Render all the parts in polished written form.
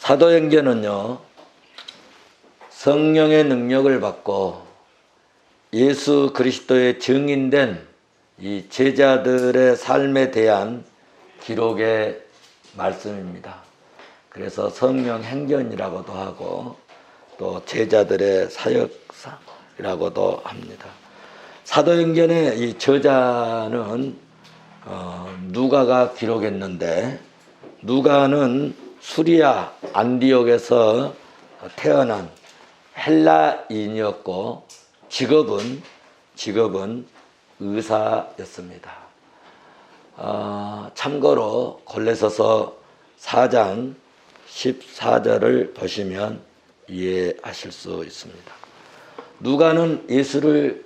사도행전은요, 성령의 능력을 받고 예수 그리스도의 증인된 이 제자들의 삶에 대한 기록의 말씀입니다. 그래서 성령 행전이라고도 하고 또 제자들의 사역사라고도 합니다. 사도행전의 이 저자는 누가가 기록했는데, 누가는 수리아 안디옥에서 태어난 헬라인이었고 직업은 의사였습니다. 참고로 골로새서 4장 14절을 보시면 이해하실 수 있습니다. 누가는 예수를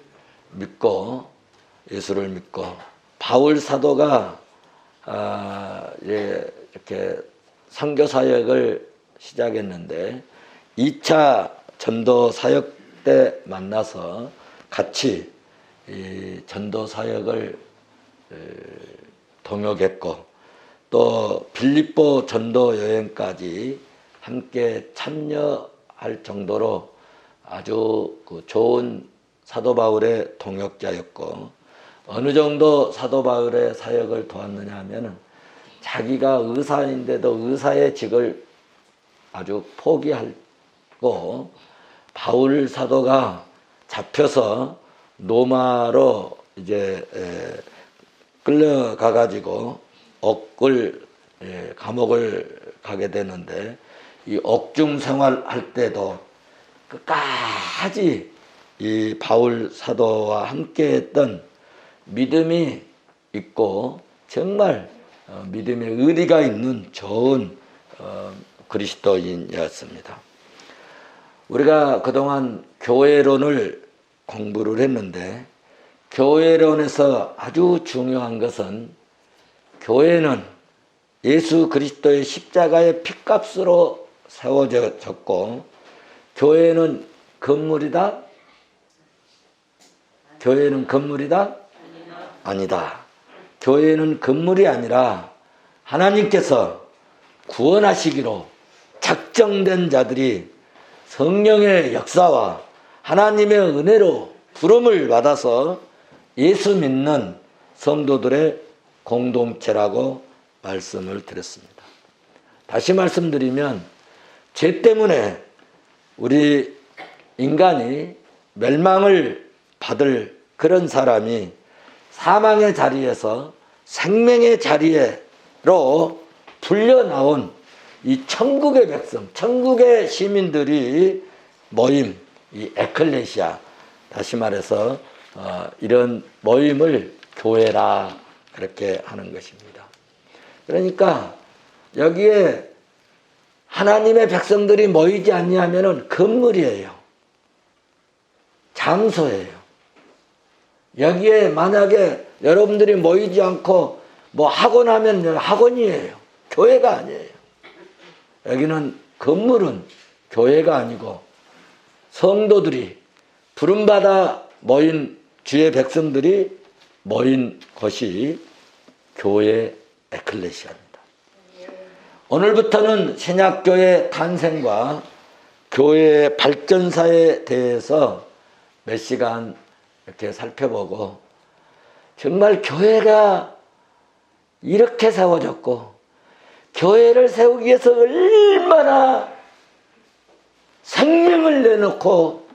믿고 바울 사도가 이렇게 선교 사역을 시작했는데 2차 전도 사역 때 만나서 같이 이 전도 사역을 동역했고 또 빌립보 전도 여행까지 함께 참여할 정도로 아주 좋은 사도 바울의 동역자였고, 어느 정도 사도 바울의 사역을 도왔느냐 하면은 자기가 의사인데도 의사의 직을 아주 포기하고 바울 사도가 잡혀서 로마로 이제 끌려가 가지고 감옥을 가게 되는데, 이 옥중 생활할 때도 끝까지 이 바울 사도와 함께 했던 믿음이 있고 정말 믿음의 의리가 있는 좋은 그리스도인이었습니다. 우리가 그동안 교회론을 공부를 했는데, 교회론에서 아주 중요한 것은 교회는 예수 그리스도의 십자가의 피값으로 세워졌고, 교회는 건물이다? 교회는 건물이다? 아니다. 교회는 건물이 아니라 하나님께서 구원하시기로 작정된 자들이 성령의 역사와 하나님의 은혜로 부름을 받아서 예수 믿는 성도들의 공동체라고 말씀을 드렸습니다. 다시 말씀드리면, 죄 때문에 우리 인간이 멸망을 받을 그런 사람이 사망의 자리에서 생명의 자리로 불려나온 이 천국의 백성, 천국의 시민들이 모임, 이 에클레시아, 다시 말해서 이런 모임을 교회라 그렇게 하는 것입니다. 그러니까 여기에 하나님의 백성들이 모이지 않냐면은 건물이에요. 장소예요. 여기에 만약에 여러분들이 모이지 않고 뭐 학원 하면 학원이에요. 교회가 아니에요. 여기는 건물은 교회가 아니고 성도들이 부름받아 모인 주의 백성들이 모인 것이 교회 에클레시아입니다. 오늘부터는 신약교회 탄생과 교회의 발전사에 대해서 몇 시간 이렇게 살펴보고, 정말 교회가 이렇게 세워졌고 교회를 세우기 위해서 얼마나 생명을 내놓고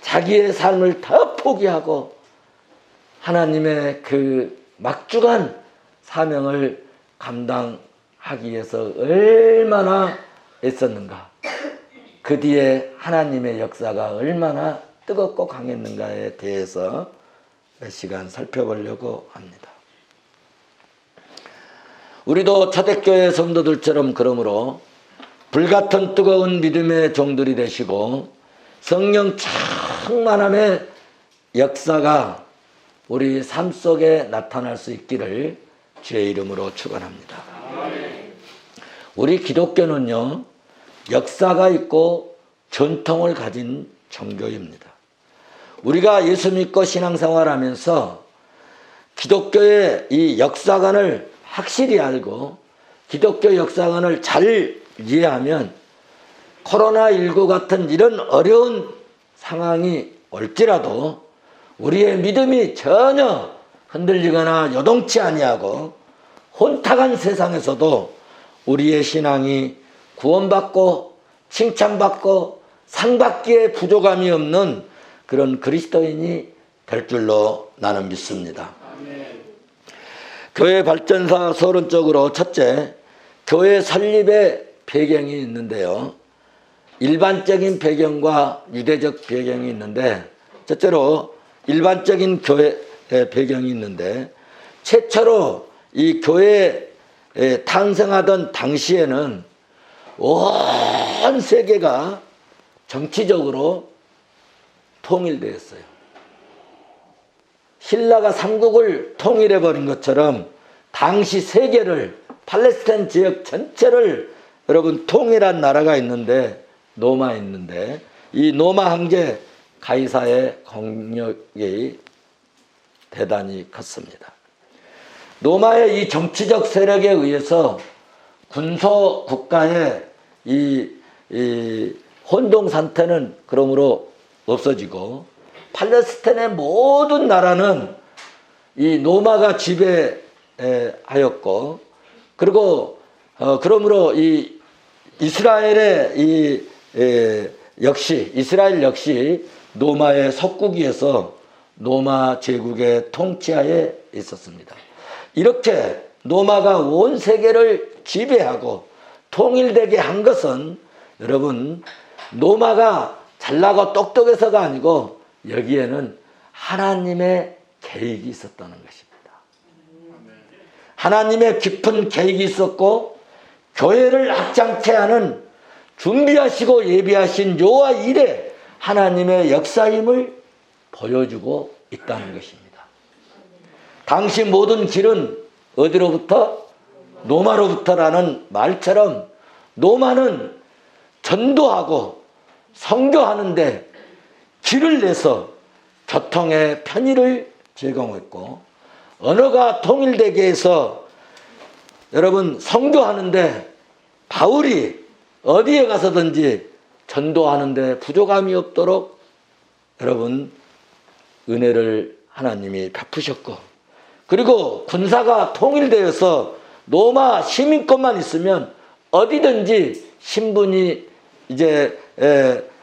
자기의 삶을 다 포기하고 하나님의 그 막중한 사명을 감당하기 위해서 얼마나 애썼는가, 그 뒤에 하나님의 역사가 얼마나 뜨겁고 강했는가에 대해서 몇 시간 살펴보려고 합니다. 우리도 초대교회 성도들처럼 그러므로 불같은 뜨거운 믿음의 종들이 되시고 성령 충만함의 역사가 우리 삶 속에 나타날 수 있기를 주의 이름으로 축원합니다. 우리 기독교는요, 역사가 있고 전통을 가진 종교입니다. 우리가 예수 믿고 신앙생활하면서 기독교의 이 역사관을 확실히 알고 기독교 역사관을 잘 이해하면 코로나19 같은 이런 어려운 상황이 올지라도 우리의 믿음이 전혀 흔들리거나 요동치 아니하고 혼탁한 세상에서도 우리의 신앙이 구원받고 칭찬받고 상받기에 부족함이 없는 그런 그리스도인이 될 줄로 나는 믿습니다. 교회 발전사 서론적으로 첫째, 교회 설립의 배경이 있는데요. 일반적인 배경과 유대적 배경이 있는데, 첫째로 일반적인 교회의 배경이 있는데, 최초로 이 교회에 탄생하던 당시에는 온 세계가 정치적으로 통일되었어요. 신라가 삼국을 통일해버린 것처럼 당시 세계를, 팔레스타인 지역 전체를 여러분 통일한 나라가 있는데, 로마 있는데, 이 로마 황제 가이사의 공력이 대단히 컸습니다. 로마의 이 정치적 세력에 의해서 군소 국가의 이 혼동 상태는 그러므로 없어지고, 팔레스타인의 모든 나라는 이 로마가 지배하였고, 그리고 그러므로 이 이스라엘 역시 로마의 속국위에서 로마 제국의 통치하에 있었습니다. 이렇게 로마가 온 세계를 지배하고 통일되게 한 것은 여러분 로마가 잘나고 똑똑해서가 아니고 여기에는 하나님의 계획이 있었다는 것입니다. 하나님의 깊은 계획이 있었고 교회를 확장케 하는 준비하시고 예비하신 요와 일에 하나님의 역사임을 보여주고 있다는 것입니다. 당시 모든 길은 어디로부터? 로마로부터라는 말처럼 로마는 전도하고 선교하는데 길을 내서 교통의 편의를 제공했고, 언어가 통일되게 해서 여러분 선교하는데 바울이 어디에 가서든지 전도하는데 부족함이 없도록 여러분 은혜를 하나님이 베푸셨고, 그리고 군사가 통일되어서 로마 시민권만 있으면 어디든지 신분이 이제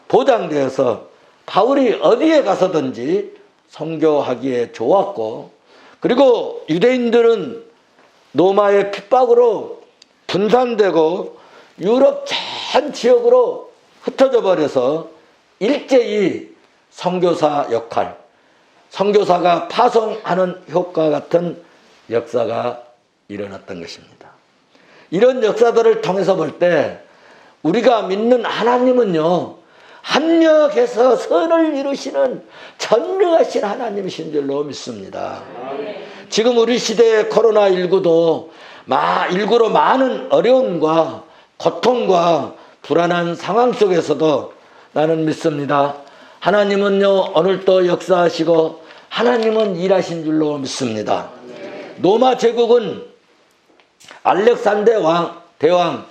보장되어서 바울이 어디에 가서든지 선교하기에 좋았고, 그리고 유대인들은 로마의 핍박으로 분산되고 유럽 전 지역으로 흩어져 버려서 일제히 선교사 역할, 선교사가 파송하는 효과 같은 역사가 일어났던 것입니다. 이런 역사들을 통해서 볼 때 우리가 믿는 하나님은요, 합력해서 선을 이루시는 전능하신 하나님이신 줄로 믿습니다. 지금 우리 시대의 코로나19도 일구로 많은 어려움과 고통과 불안한 상황 속에서도 나는 믿습니다. 하나님은요 오늘도 역사하시고 하나님은 일하신 줄로 믿습니다. 로마 제국은 알렉산더 대왕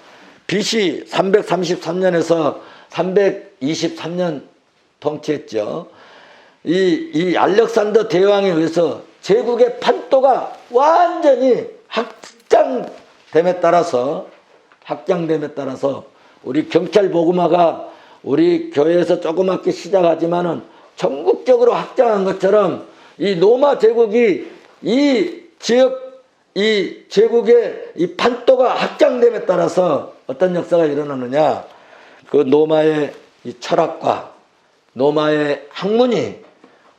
BC 333년에서 323년 통치했죠. 이 알렉산더 대왕에 의해서 제국의 판도가 완전히 확장됨에 따라서 우리 경찰 복음화가 우리 교회에서 조그맣게 시작하지만은 전국적으로 확장한 것처럼 이 로마 제국이 이 지역, 이 제국의 이 판도가 확장됨에 따라서 어떤 역사가 일어나느냐, 그 로마의 이 철학과 로마의 학문이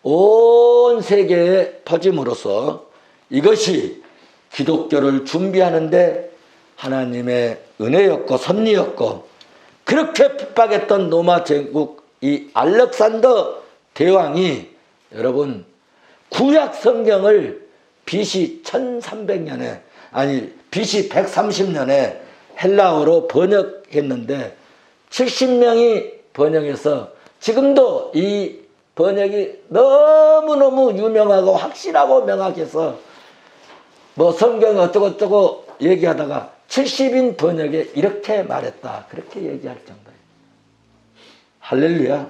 온 세계에 퍼짐으로써 이것이 기독교를 준비하는데 하나님의 은혜였고 섭리였고, 그렇게 핍박했던 로마 제국 이 알렉산더 대왕이 여러분 구약 성경을 BC 1300년에 BC 130년에 헬라어로 번역했는데 70명이 번역해서 지금도 이 번역이 너무너무 유명하고 확실하고 명확해서 뭐 성경 어쩌고저쩌고 얘기하다가 70인 번역에 이렇게 말했다, 그렇게 얘기할 정도예요. 할렐루야.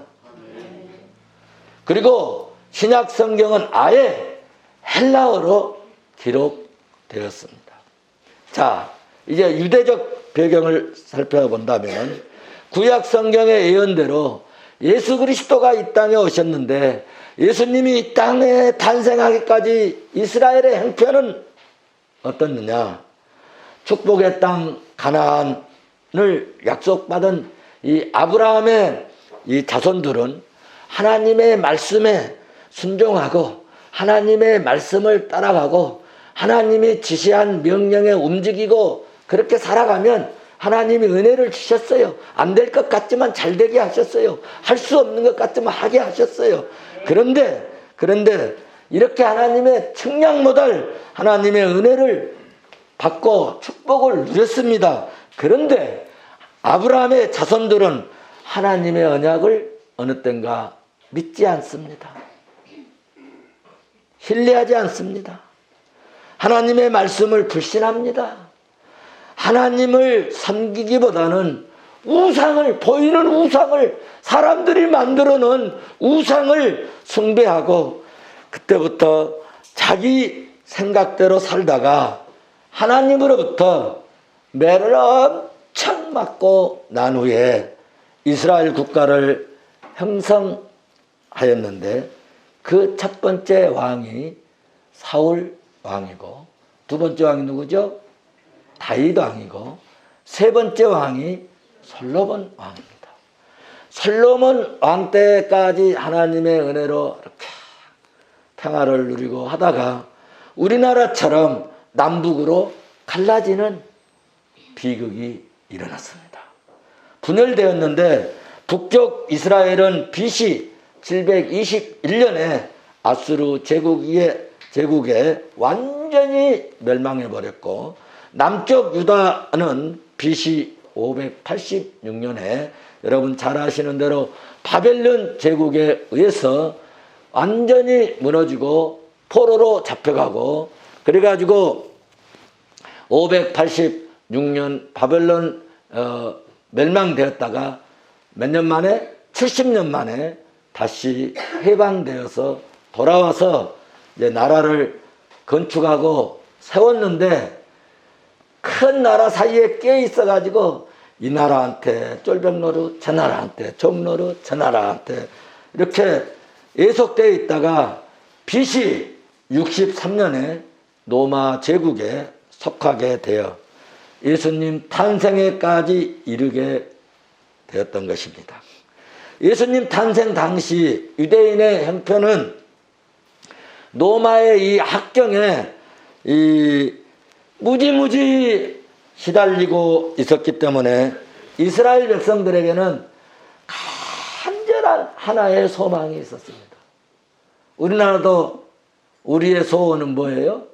그리고 신약 성경은 아예 헬라어로 기록되었습니다. 자, 이제 유대적 배경을 살펴본다면 구약 성경의 예언대로 예수 그리스도가 이 땅에 오셨는데 예수님이 이 땅에 탄생하기까지 이스라엘의 형편은 어떻느냐? 축복의 땅 가나안을 약속받은 이 아브라함의 이 자손들은 하나님의 말씀에 순종하고 하나님의 말씀을 따라가고 하나님이 지시한 명령에 움직이고 그렇게 살아가면 하나님이 은혜를 주셨어요. 안 될 것 같지만 잘 되게 하셨어요. 할 수 없는 것 같지만 하게 하셨어요. 그런데 이렇게 하나님의 측량 못할 하나님의 은혜를 받고 축복을 누렸습니다. 그런데 아브라함의 자손들은 하나님의 언약을 어느 땐가 믿지 않습니다. 신뢰하지 않습니다. 하나님의 말씀을 불신합니다. 하나님을 섬기기보다는 우상을, 보이는 우상을, 사람들이 만들어 놓은 우상을 숭배하고 그때부터 자기 생각대로 살다가 하나님으로부터 매를 엄청 맞고 난 후에 이스라엘 국가를 형성하였는데 그 첫 번째 왕이 사울 왕이고 두 번째 왕이 누구죠? 다윗 왕이고 세 번째 왕이 솔로몬 왕입니다. 솔로몬 왕 때까지 하나님의 은혜로 이렇게 평화를 누리고 하다가 우리나라처럼 남북으로 갈라지는 비극이 일어났습니다. 분열되었는데 북쪽 이스라엘은 BC 721년에 아수르 제국에 완전히 멸망해버렸고 남쪽 유다는 BC 586년에 여러분 잘 아시는 대로 바벨론 제국에 의해서 완전히 무너지고 포로로 잡혀가고 그래가지고 586년 바벨론 멸망되었다가 몇 년 만에 70년 만에 다시 해방되어서 돌아와서 이제 나라를 건축하고 세웠는데 큰 나라 사이에 끼어 있어가지고 이 나라한테 쫄병 노릇, 저 나라한테 종 노릇, 저 나라한테 이렇게 예속되어 있다가 BC 63년에 로마 제국에 속하게 되어 예수님 탄생에까지 이르게 되었던 것입니다. 예수님 탄생 당시 유대인의 형편은 로마의 이 합경에 이 무지무지 시달리고 있었기 때문에 이스라엘 백성들에게는 간절한 하나의 소망이 있었습니다. 우리나라도 우리의 소원은 뭐예요?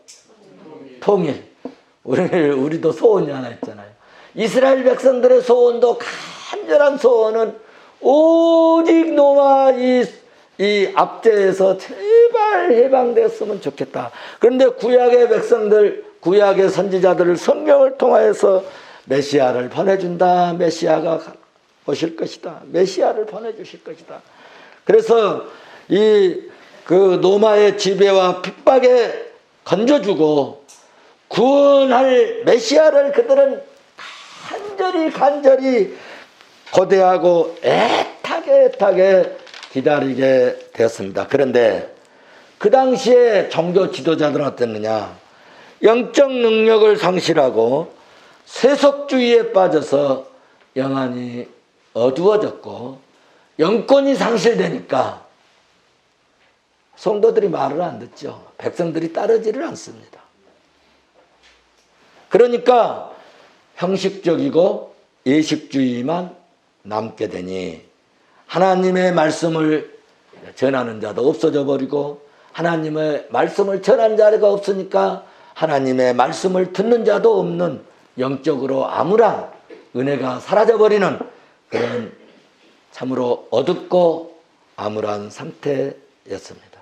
통일. 우리도 소원이 하나 있잖아요. 이스라엘 백성들의 소원도 간절한 소원은 오직 로마 이 압제에서 제발 해방되었으면 좋겠다. 그런데 구약의 백성들, 구약의 선지자들을 성경을 통하여서 메시아를 보내준다. 메시아가 오실 것이다. 메시아를 보내주실 것이다. 그래서 그 로마의 지배와 핍박에 건져주고 구원할 메시아를 그들은 간절히 고대하고 애타게 기다리게 되었습니다. 그런데 그 당시에 종교 지도자들은 어땠느냐? 영적 능력을 상실하고 세속주의에 빠져서 영안이 어두워졌고 영권이 상실되니까 성도들이 말을 안 듣죠. 백성들이 따르지를 않습니다. 그러니까 형식적이고 예식주의만 남게 되니 하나님의 말씀을 전하는 자도 없어져 버리고 하나님의 말씀을 전하는 자가 없으니까 하나님의 말씀을 듣는 자도 없는 영적으로 암울한 은혜가 사라져버리는 그런 참으로 어둡고 암울한 상태였습니다.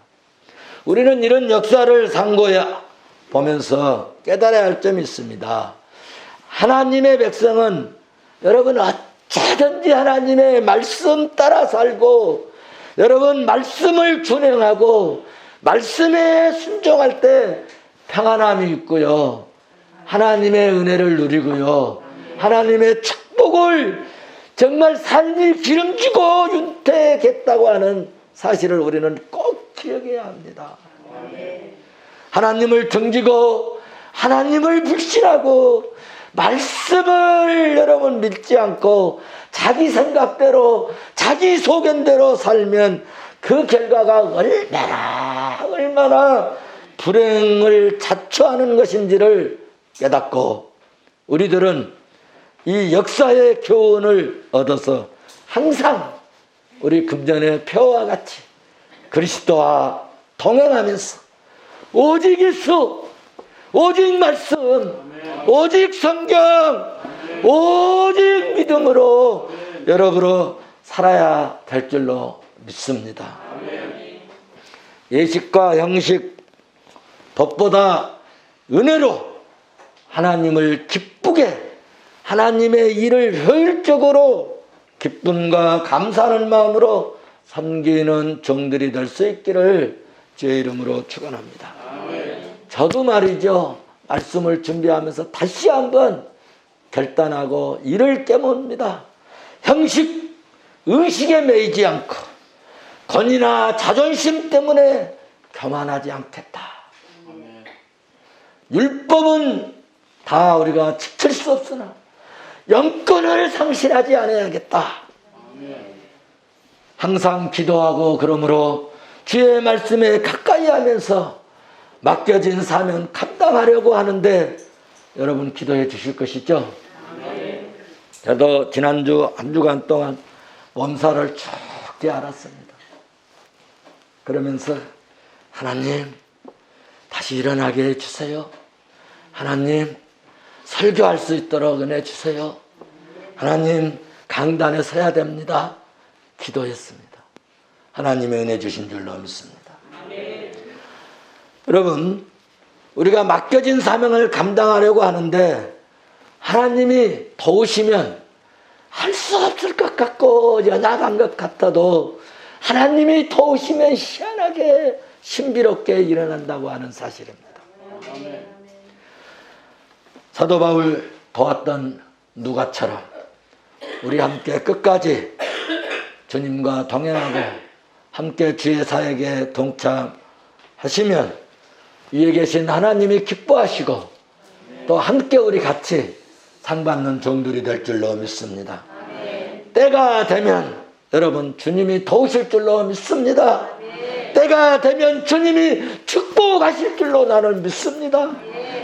우리는 이런 역사를 상고해 보면서 깨달아야 할 점이 있습니다. 하나님의 백성은 여러분 어찌 어찌하든지 하나님의 말씀 따라 살고, 여러분 말씀을 준행하고 말씀에 순종할 때 평안함이 있고요, 하나님의 은혜를 누리고요, 하나님의 축복을 정말 삶이 기름지고 윤택했다고 하는 사실을 우리는 꼭 기억해야 합니다. 하나님을 등지고 하나님을 불신하고 말씀을 여러분 믿지 않고 자기 생각대로 자기 소견대로 살면 그 결과가 얼마나 불행을 자초하는 것인지를 깨닫고, 우리들은 이 역사의 교훈을 얻어서 항상 우리 금전의 표와 같이 그리스도와 동행하면서 오직 예수, 오직 말씀, 오직 성경, 오직 믿음으로 여러분으로 살아야 될 줄로 믿습니다. 예식과 형식, 법보다 은혜로 하나님을 기쁘게, 하나님의 일을 효율적으로 기쁨과 감사하는 마음으로 섬기는 종들이 될 수 있기를 주의 이름으로 축원합니다. 저도 말이죠, 말씀을 준비하면서 다시 한번 결단하고 일을 깨봅니다. 형식, 의식에 매이지 않고 권위나 자존심 때문에 교만하지 않겠다. 율법은 다 우리가 지킬 수 없으나 영권을 상실하지 않아야겠다. 항상 기도하고, 그러므로 주의 말씀에 가까이 하면서 맡겨진 사명 감당하려고 하는데, 여러분 기도해 주실 것이죠? 저도 지난주 한 주간 동안 몸살을 쭉 앓았습니다. 그러면서 하나님 다시 일어나게 해주세요. 하나님 설교할 수 있도록 은혜 주세요. 하나님 강단에 서야 됩니다. 기도했습니다. 하나님의 은혜 주신 줄로 믿습니다. 여러분, 우리가 맡겨진 사명을 감당하려고 하는데 하나님이 도우시면 할 수 없을 것 같고 연약한 것 같아도 하나님이 도우시면 희한하게 신비롭게 일어난다고 하는 사실입니다. 사도 바울 도왔던 누가처럼 우리 함께 끝까지 주님과 동행하고 함께 주의 사역에 동참하시면 위에 계신 하나님이 기뻐하시고 또 함께 우리 같이 상 받는 종들이 될 줄로 믿습니다. 때가 되면 여러분 주님이 도우실 줄로 믿습니다. 때가 되면 주님이 축복하실 줄로 나는 믿습니다.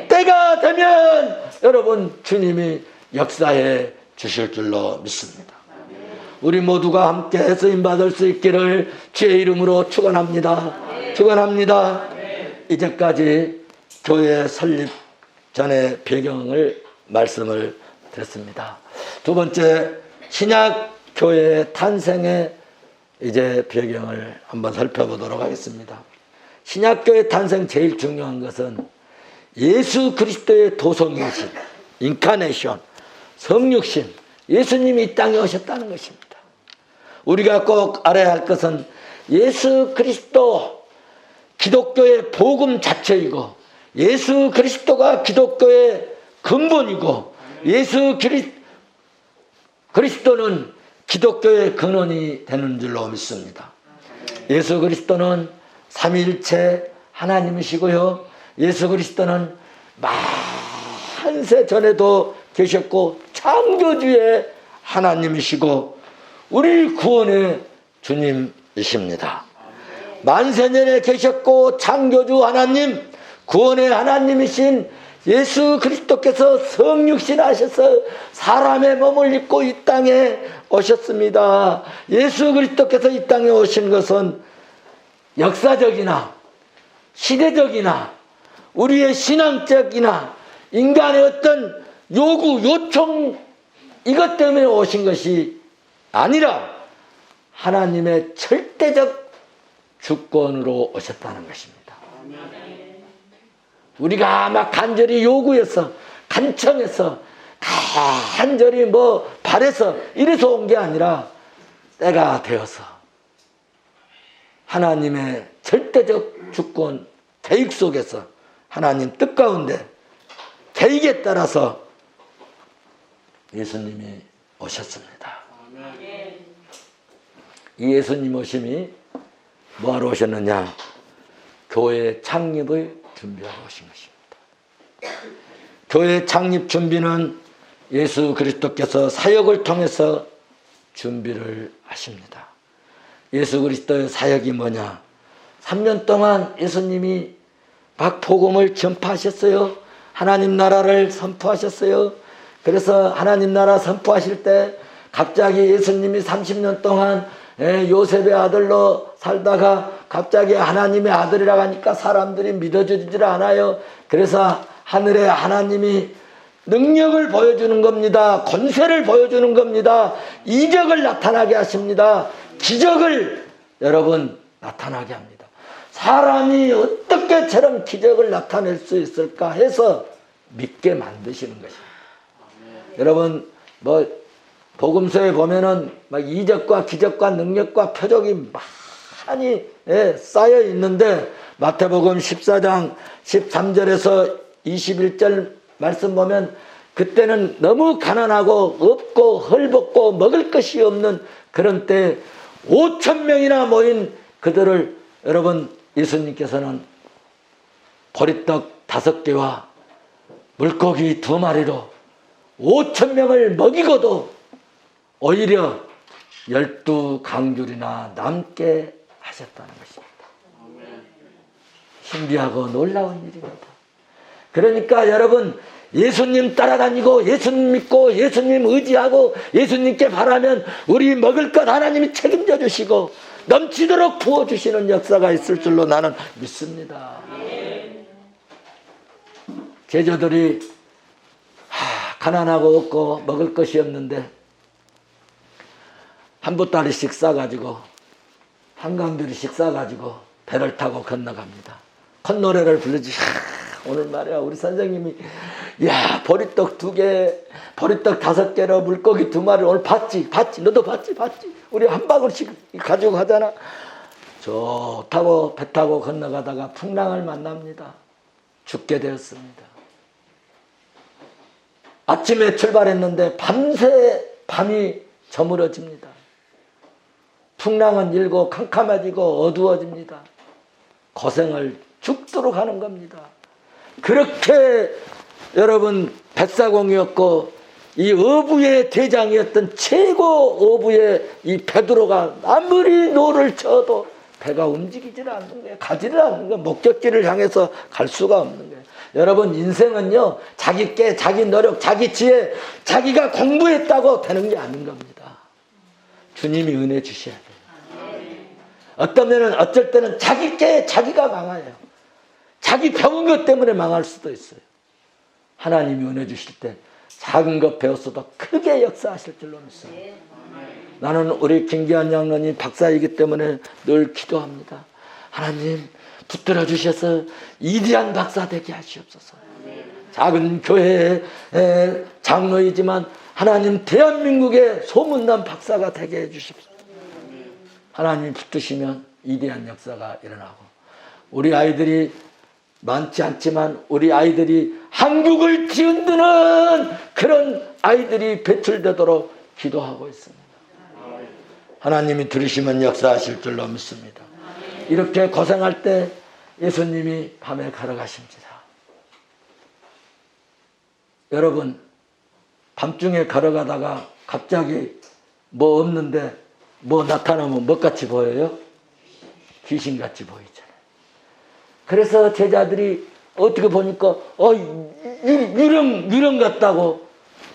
때가 되면 여러분 주님이 역사해 주실 줄로 믿습니다. 우리 모두가 함께 쓰임받을 수 있기를 주의 이름으로 축원합니다. 축원합니다. 이제까지 교회 설립 전의 배경을 말씀을 드렸습니다. 두 번째, 신약 교회의 탄생의 이제 배경을 한번 살펴보도록 하겠습니다. 신약 교회 탄생 제일 중요한 것은 예수 그리스도의 도성이신 인카네이션, 성육신, 예수님이 이 땅에 오셨다는 것입니다. 우리가 꼭 알아야 할 것은 예수 그리스도, 기독교의 복음 자체이고 예수 그리스도가 기독교의 근본이고 예수 그리스도는 기독교의 근원이 되는 줄로 믿습니다. 예수 그리스도는 삼위일체 하나님이시고요, 예수 그리스도는 만세 전에도 계셨고 창조주의 하나님이시고 우리 구원의 주님이십니다. 만세년에 계셨고 창조주 하나님, 구원의 하나님이신 예수 그리스도께서 성육신 하셔서 사람의 몸을 입고 이 땅에 오셨습니다. 예수 그리스도께서 이 땅에 오신 것은 역사적이나 시대적이나 우리의 신앙적이나 인간의 어떤 요구, 요청 이것 때문에 오신 것이 아니라 하나님의 절대적 주권으로 오셨다는 것입니다. 우리가 막 간절히 요구해서 간청해서 간절히 바래서 이래서 온 게 아니라 때가 되어서 하나님의 절대적 주권 계획 속에서 하나님 뜻 가운데 계획에 따라서 예수님이 오셨습니다. 이 예수님 오심이 뭐하러 오셨느냐? 교회 창립을 준비하러 오신 것입니다. 교회 창립 준비는 예수 그리스도께서 사역을 통해서 준비를 하십니다. 예수 그리스도의 사역이 뭐냐? 3년 동안 예수님이 막 복음을 전파하셨어요. 하나님 나라를 선포하셨어요. 그래서 하나님 나라 선포하실 때 갑자기 예수님이 30년 동안 요셉의 아들로 살다가 갑자기 하나님의 아들이라고 하니까 사람들이 믿어주질 않아요. 그래서 하늘에 하나님이 능력을 보여주는 겁니다. 권세를 보여주는 겁니다. 이적을 나타나게 하십니다. 기적을 여러분 나타나게 합니다. 사람이 어떻게 저런 기적을 나타낼 수 있을까 해서 믿게 만드시는 것입니다. 여러분 복음서에 보면은 막 이적과 기적과 능력과 표적이 많이 쌓여 있는데 마태복음 14장 13절에서 21절 말씀 보면 그때는 너무 가난하고 없고 헐벗고 먹을 것이 없는 그런 때 5,000명이나 모인 그들을 여러분 예수님께서는 보리떡 5개와 물고기 2마리로 5,000명을 먹이고도 오히려 12강줄이나 남게 하셨다는 것입니다. 신비하고 놀라운 일입니다. 그러니까 여러분 예수님 따라다니고 예수님 믿고 예수님 의지하고 예수님께 바라면 우리 먹을 것 하나님이 책임져 주시고 넘치도록 부어주시는 역사가 있을 줄로 나는 믿습니다. 제자들이 가난하고 없고 먹을 것이 없는데 한 보따리씩 싸가지고 한강들이씩 싸가지고 배를 타고 건너갑니다. 콧노래를 부르지. 오늘 말이야 우리 선생님이 야 보리떡 2개 보리떡 5개로 물고기 2마리 오늘 봤지 너도 봤지 우리 한 바구니씩 가지고 가잖아. 좋다고 배 타고 건너가다가 풍랑을 만납니다. 죽게 되었습니다. 아침에 출발했는데 밤새 밤이 저물어집니다. 풍랑은 일고 캄캄해지고 어두워집니다. 고생을 죽도록 하는 겁니다. 그렇게 여러분 뱃사공이었고 이 어부의 대장이었던 최고 어부의 이 베드로가 아무리 노를 쳐도 배가 움직이질 않는 거예요. 가지를 않는 거예요. 목적지를 향해서 갈 수가 없는 거예요. 여러분 인생은요 자기 깨, 자기 노력, 자기 지혜, 자기가 공부했다고 되는 게 아닌 겁니다. 주님이 은혜 주셔야 돼요. 어쩔 때는 자기 깨, 자기가 망해요. 자기 배운 것 때문에 망할 수도 있어요. 하나님이 은혜 주실 때 작은 것 배웠어도 크게 역사하실 줄로 믿습니다. 나는 우리 김기환 장로님 박사이기 때문에 늘 기도합니다. 하나님 붙들어 주셔서 위대한 박사 되게 하시옵소서. 작은 교회의 장로이지만 하나님 대한민국의 소문난 박사가 되게 해주십시오. 하나님 붙드시면 위대한 역사가 일어나고 우리 아이들이 많지 않지만 우리 아이들이 한국을 뒤흔드는 그런 아이들이 배출되도록 기도하고 있습니다. 하나님이 들으시면 역사하실 줄로 믿습니다. 이렇게 고생할 때 예수님이 밤에 걸어가십니다. 여러분 밤중에 걸어가다가 갑자기 뭐 없는데 뭐 나타나면 뭐같이 보여요? 귀신같이 보이잖아요. 그래서 제자들이 어떻게 보니까 유령 같다고.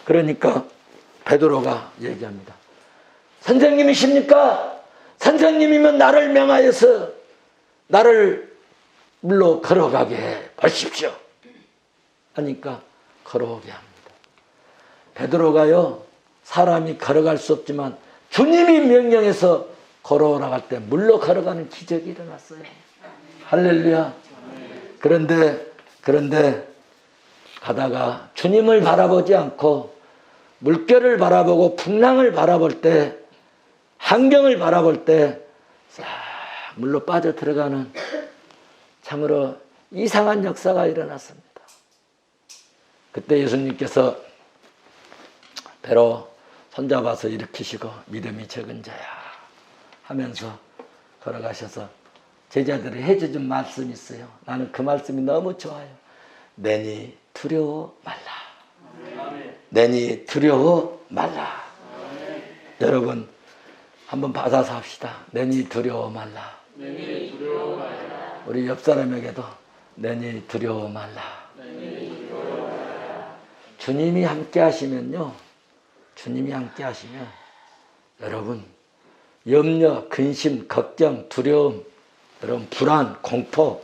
그러니까 베드로가 얘기합니다. 선생님이십니까? 선생님이면 나를 명하여서 나를 물로 걸어가게 해 보십시오. 하니까 걸어오게 합니다. 베드로가요 사람이 걸어갈 수 없지만 주님이 명령해서 걸어오라고 할 때 물로 걸어가는 기적이 일어났어요. 할렐루야. 그런데 가다가 주님을 바라보지 않고 물결을 바라보고 풍랑을 바라볼 때, 환경을 바라볼 때 싹 물로 빠져 들어가는 참으로 이상한 역사가 일어났습니다. 그때 예수님께서 배로 손잡아서 일으키시고 믿음이 적은 자야 하면서 걸어가셔서 제자들이 해주신 말씀이 있어요. 나는 그 말씀이 너무 좋아요. 내니 두려워 말라. 내니 두려워 말라. 여러분 한번 받아서 합시다. 내니 두려워 말라. 내니 두려워 말라. 우리 옆 사람에게도 내니 두려워 말라. 내니 두려워 말라. 주님이 함께 하시면요. 주님이 함께 하시면 여러분 염려, 근심, 걱정, 두려움, 여러분 불안, 공포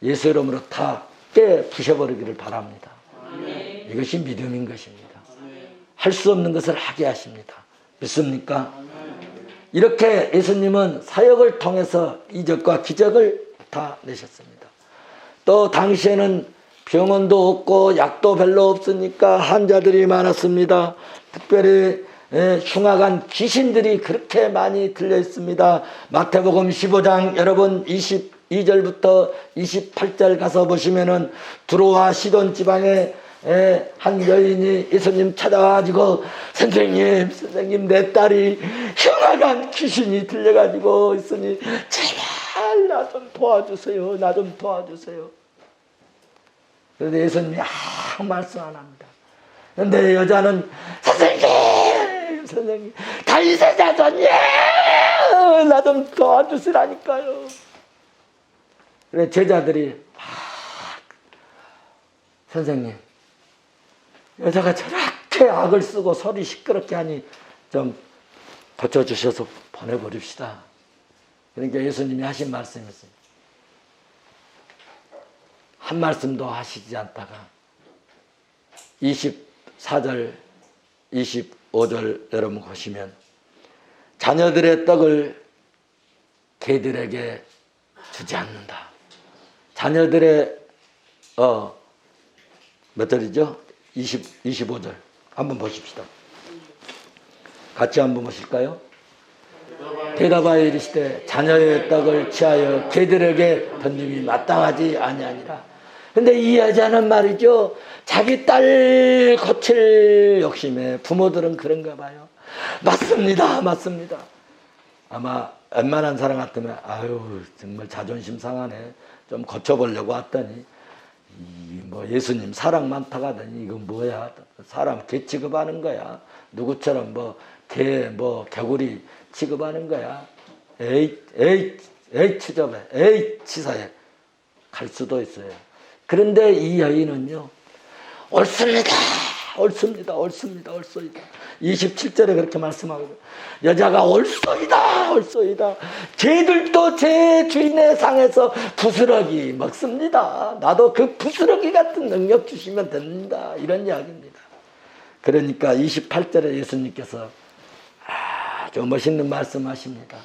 예수 이름으로 다 깨 부셔버리기를 바랍니다. 아멘. 이것이 믿음인 것입니다. 할 수 없는 것을 하게 하십니다. 믿습니까? 아멘. 이렇게 예수님은 사역을 통해서 이적과 기적을 다 내셨습니다. 또 당시에는 병원도 없고 약도 별로 없으니까 환자들이 많았습니다. 특별히 흉악한 귀신들이 그렇게 많이 들려 있습니다. 마태복음 15장 여러분 22절부터 28절 가서 보시면은 두로와 시돈 지방에 한 여인이 예수님 찾아와가지고 선생님 내 딸이 흉악한 귀신이 들려가지고 있으니 제발 나 좀 도와주세요. 나 좀 도와주세요. 그런데 예수님이 아무 말씀 안 합니다. 그런데 여자는 선생님 다윗의 자손이 나 좀 도와주시라니까요. 그래 제자들이 선생님 여자가 저렇게 악을 쓰고 소리 시끄럽게 하니 좀 고쳐주셔서 보내버립시다. 그러니까 예수님이 하신 말씀이 있어요. 한 말씀도 하시지 않다가 24절 25절 여러분 보시면 자녀들의 떡을 개들에게 주지 않는다. 자녀들의 몇 절이죠? 25절 한번 보십시다. 같이 한번 보실까요? 대답하여 이르시되 자녀의 떡을 취하여 개들에게 던짐이 마땅하지 아니하니라. 근데 이 여자는 말이죠, 자기 딸 고칠 욕심에 부모들은 그런가 봐요. 맞습니다. 아마 웬만한 사람 같으면 아유 정말 자존심 상하네, 좀 고쳐보려고 왔더니 뭐 예수님 사랑 많다고 하더니 이거 뭐야, 사람 개 취급하는 거야, 누구처럼 개구리 취급하는 거야. 에이 추접해, 에이 치사해 갈 수도 있어요. 그런데 이 여인은요, 옳습니다. 27절에 그렇게 말씀하거든요. 여자가 옳소이다. 쟤들도 제 주인의 상에서 부스러기 먹습니다. 나도 그 부스러기 같은 능력 주시면 됩니다. 이런 이야기입니다. 그러니까 28절에 예수님께서 아주 멋있는 말씀하십니다.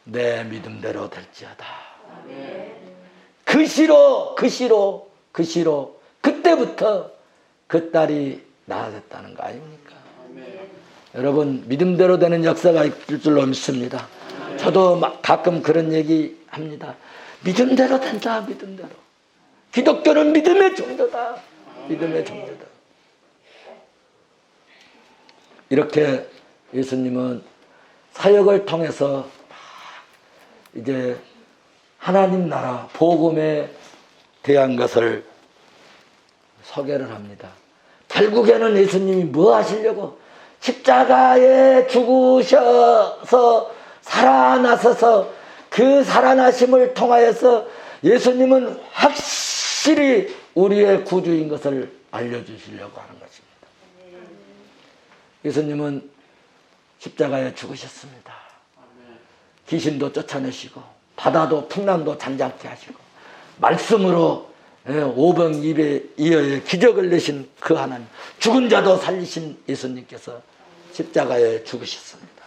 내 믿음대로 될지어다. 그 시로 그때부터 그 딸이 나아졌다는 거 아닙니까? 여러분 믿음대로 되는 역사가 있을 줄로 믿습니다. 저도 가끔 그런 얘기 합니다. 믿음대로 된다. 믿음대로. 기독교는 믿음의 종교다. 이렇게 예수님은 사역을 통해서 이제 하나님 나라 복음에 대한 것을 소개를 합니다. 결국에는 예수님이 뭐 하시려고 십자가에 죽으셔서 살아나셔서 그 살아나심을 통하여서 예수님은 확실히 우리의 구주인 것을 알려주시려고 하는 것입니다. 예수님은 십자가에 죽으셨습니다. 귀신도 쫓아내시고 바다도 풍랑도 잠잠케 하시고 말씀으로 오병이어의 기적을 내신 그 하나님, 죽은 자도 살리신 예수님께서 십자가에 죽으셨습니다.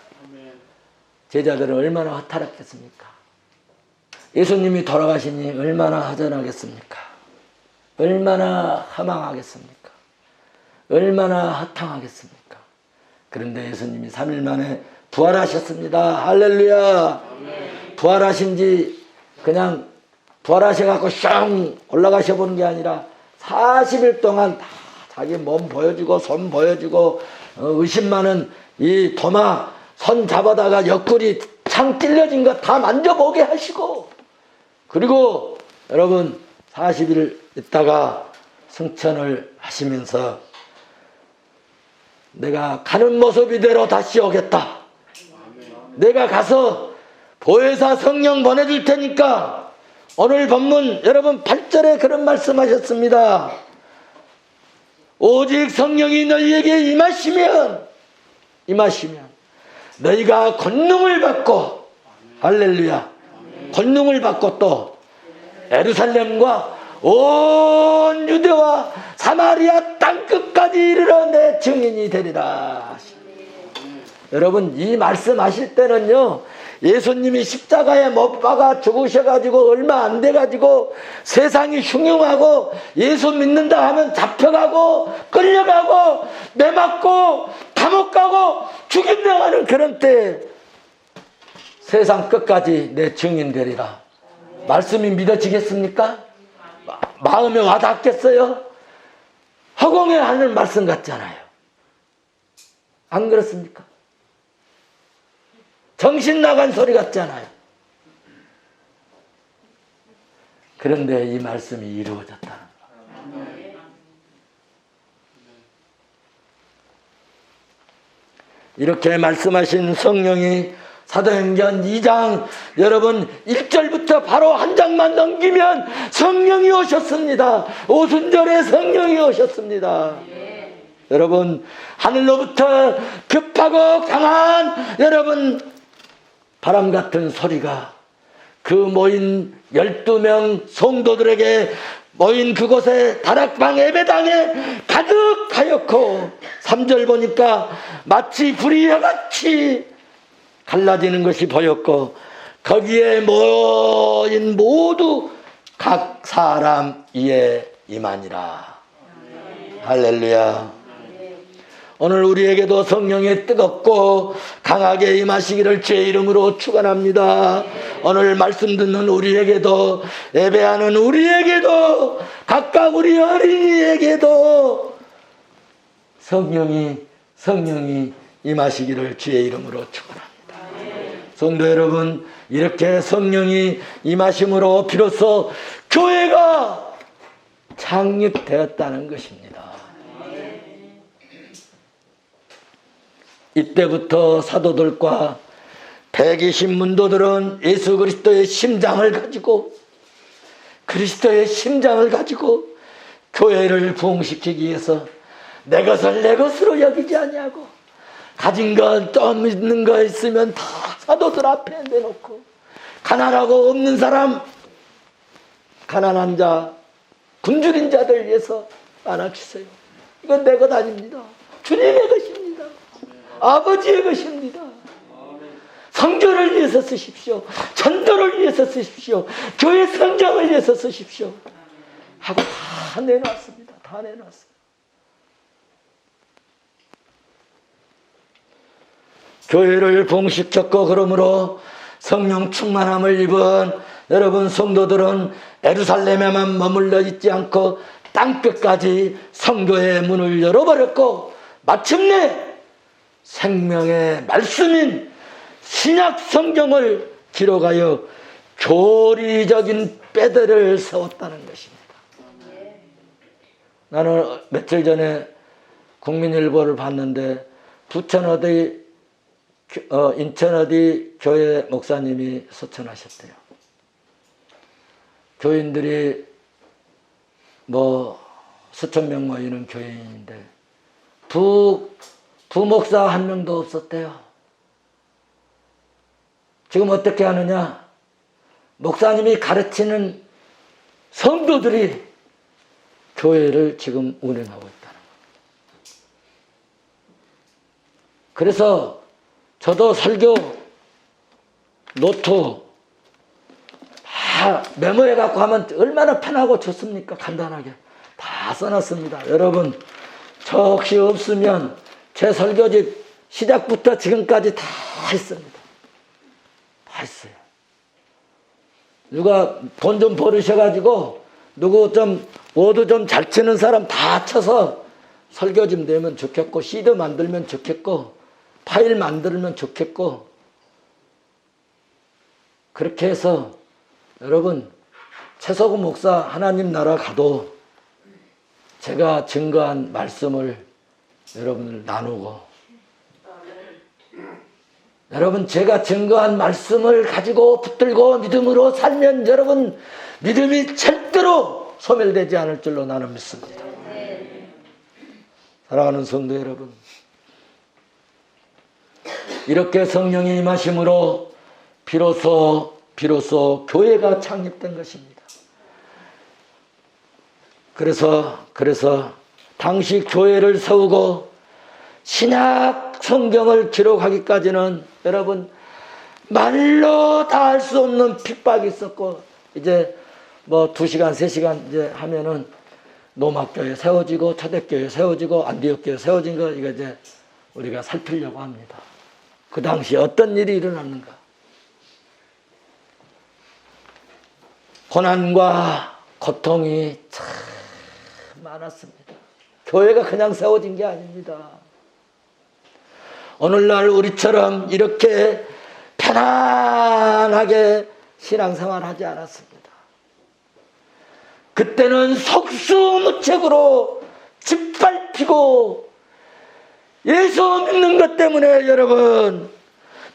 제자들은 얼마나 허탈했겠습니까? 예수님이 돌아가시니 얼마나 허전하겠습니까? 얼마나 허망하겠습니까? 얼마나 허탕하겠습니까? 그런데 예수님이 3일 만에 부활하셨습니다. 할렐루야. 부활하신 지 그냥 부활하셔갖고 슝 올라가셔 보는 게 아니라 40일 동안 다 자기 몸 보여주고 손 보여주고 의심 많은 이 도마 손 잡아다가 옆구리 창 찔려진 거 다 만져보게 하시고, 그리고 여러분 40일 있다가 승천을 하시면서 내가 가는 모습 이대로 다시 오겠다. 내가 가서 보혜사 성령 보내줄 테니까, 오늘 본문 여러분 8절에 그런 말씀하셨습니다. 오직 성령이 너희에게 임하시면 너희가 권능을 받고, 할렐루야, 권능을 받고 또 예루살렘과 온 유대와 사마리아 땅끝까지 이르러 내 증인이 되리라. 여러분 이 말씀하실 때는요, 예수님이 십자가에 못 박아 죽으셔가지고 얼마 안 돼가지고 세상이 흉흉하고 예수 믿는다 하면 잡혀가고 끌려가고 매맞고 감옥 가고 죽임당하는 그런 때 세상 끝까지 내 증인 되리라. 말씀이 믿어지겠습니까? 마음에 와닿겠어요? 허공에 하는 말씀 같잖아요. 안 그렇습니까? 정신 나간 소리 같잖아요. 그런데 이 말씀이 이루어졌다. 이렇게 말씀하신 성령이 사도행전 2장 여러분 1절부터 바로 한 장만 넘기면 성령이 오셨습니다. 오순절에 성령이 오셨습니다. 여러분 하늘로부터 급하고 강한 여러분 바람 같은 소리가 그 모인 12명 성도들에게 모인 그곳에 다락방 예배당에 가득하였고, 3절 보니까 마치 불이 같이 갈라지는 것이 보였고, 거기에 모인 모두 각 사람 이에 임하니라. 할렐루야. 오늘 우리에게도 성령의 뜨겁고 강하게 임하시기를 주의 이름으로 축원합니다. 오늘 말씀 듣는 우리에게도, 예배하는 우리에게도, 각각 우리 어린이에게도 성령이 임하시기를 주의 이름으로 축원합니다. 성도 여러분, 이렇게 성령이 임하심으로 비로소 교회가 창립되었다는 것입니다. 이때부터 사도들과 120 문도들은 예수 그리스도의 심장을 가지고 교회를 부흥시키기 위해서 내 것을 내 것으로 여기지 아니하고 가진 것 좀 있는 거 있으면 다 사도들 앞에 내놓고, 가난하고 없는 사람, 가난한 자, 굶주린 자들 위해서 나눠주세요. 이건 내 것 아닙니다. 주님의 것입니다. 아버지의 것입니다. 성전을 위해서 쓰십시오. 전도를 위해서 쓰십시오. 교회 성장을 위해서 쓰십시오. 하고 다 내놨습니다. 다 내놨어요. 교회를 부흥시켰고, 그러므로 성령 충만함을 입은 여러분 성도들은 예루살렘에만 머물러 있지 않고 땅끝까지 선교의 문을 열어버렸고, 마침내 생명의 말씀인 신약 성경을 기록하여 교리적인 뼈대를 세웠다는 것입니다. 나는 며칠 전에 국민일보를 봤는데 부천 어디 인천 어디 교회 목사님이 소천하셨대요. 교인들이 수천 명 모이는 교인인데 부목사 한 명도 없었대요. 지금 어떻게 하느냐? 목사님이 가르치는 성도들이 교회를 지금 운영하고 있다는 거예요. 그래서 저도 설교 노트 다 메모해 갖고 하면 얼마나 편하고 좋습니까? 간단하게 다 써놨습니다. 여러분 저 혹시 없으면 제 설교집 시작부터 지금까지 다 했습니다. 다 했어요. 누가 돈 좀 벌으셔가지고 누구 좀 모두 좀 잘 치는 사람 다 쳐서 설교 좀 내면 좋겠고, CD 만들면 좋겠고, 파일 만들면 좋겠고, 그렇게 해서 여러분 최석우 목사 하나님 나라 가도 제가 증거한 말씀을 여러분을 나누고, 여러분 제가 증거한 말씀을 가지고 붙들고 믿음으로 살면 여러분 믿음이 절대로 소멸되지 않을 줄로 나는 믿습니다. 사랑하는 성도 여러분, 이렇게 성령이 임하심으로 비로소 교회가 창립된 것입니다. 그래서 당시 교회를 세우고 신약 성경을 기록하기까지는 여러분 말로 다 할 수 없는 핍박이 있었고, 이제 뭐 2시간 3시간 이제 하면은 노막교회 세워지고 초대교회 세워지고 안디옥교회 세워진 거 이거 이제 우리가 살피려고 합니다. 그 당시 어떤 일이 일어났는가? 고난과 고통이 참 많았습니다. 교회가 그냥 세워진 게 아닙니다. 오늘날 우리처럼 이렇게 편안하게 신앙생활 하지 않았습니다. 그때는 속수무책으로 짓밟히고 예수 믿는 것 때문에 여러분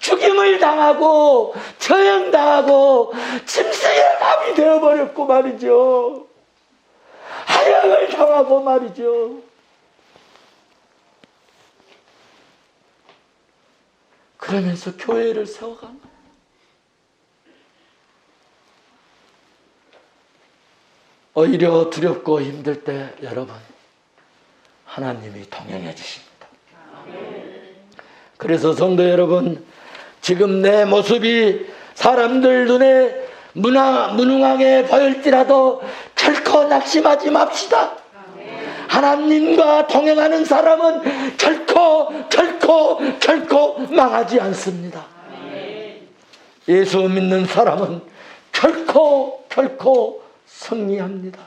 죽임을 당하고 처형당하고 짐승의 밥이 되어버렸고 말이죠. 하역을 당하고 말이죠. 그러면서 교회를 세워간 거예요. 오히려 두렵고 힘들 때 여러분 하나님이 동행해 주십니다. 그래서 성도 여러분, 지금 내 모습이 사람들 눈에 무능하게 보일지라도 결코 낙심하지 맙시다. 하나님과 동행하는 사람은 결코 망하지 않습니다. 예수 믿는 사람은 결코 승리합니다.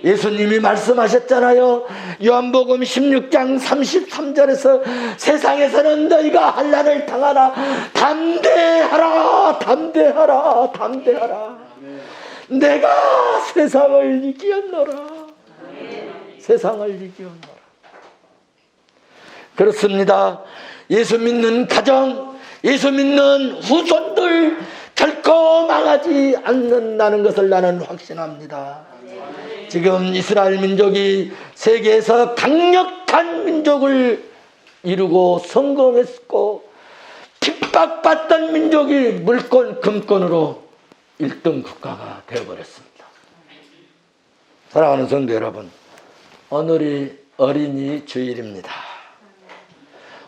예수님이 말씀하셨잖아요. 요한복음 16장 33절에서 세상에서는 너희가 환난을 당하라. 담대하라. 내가 세상을 이기었노라. 세상을 이기었노라. 그렇습니다. 예수 믿는 가정, 예수 믿는 후손들 결코 망하지 않는다는 것을 나는 확신합니다. 지금 이스라엘 민족이 세계에서 강력한 민족을 이루고 성공했고, 핍박받던 민족이 물권, 금권으로 1등 국가가 되어버렸습니다. 사랑하는 성도 여러분, 오늘이 어린이 주일입니다.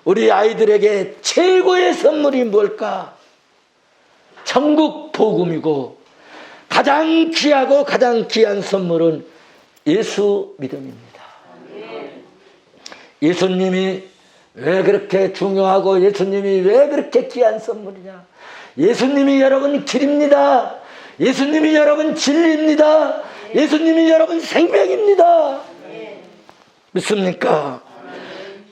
우리 아이들에게 최고의 선물이 뭘까? 천국 복음이고 가장 귀하고 가장 귀한 선물은 예수 믿음입니다. 예수님이 왜 그렇게 중요하고 예수님이 왜 그렇게 귀한 선물이냐? 예수님이 여러분 길입니다. 예수님이 여러분 진리입니다. 예수님이 여러분 생명입니다. 믿습니까?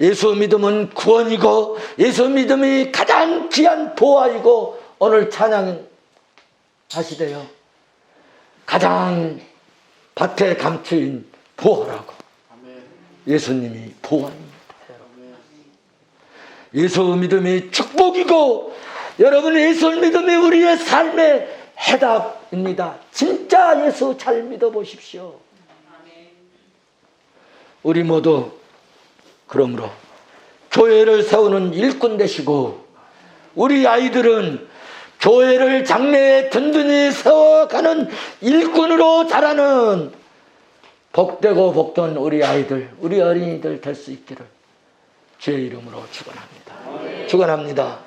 예수 믿음은 구원이고 예수 믿음이 가장 귀한 보화이고, 오늘 찬양하시대요. 가장 밭에 감추인 보화라고. 예수님이 보화입니다. 예수 믿음이 축복이고, 여러분 예수 믿음이 우리의 삶의 해답입니다. 진짜 예수 잘 믿어보십시오. 우리 모두 그러므로 교회를 세우는 일꾼 되시고, 우리 아이들은 교회를 장래에 든든히 세워가는 일꾼으로 자라는 복되고 복된 우리 아이들, 우리 어린이들 될 수 있기를 주의 이름으로 축원합니다. 축원합니다.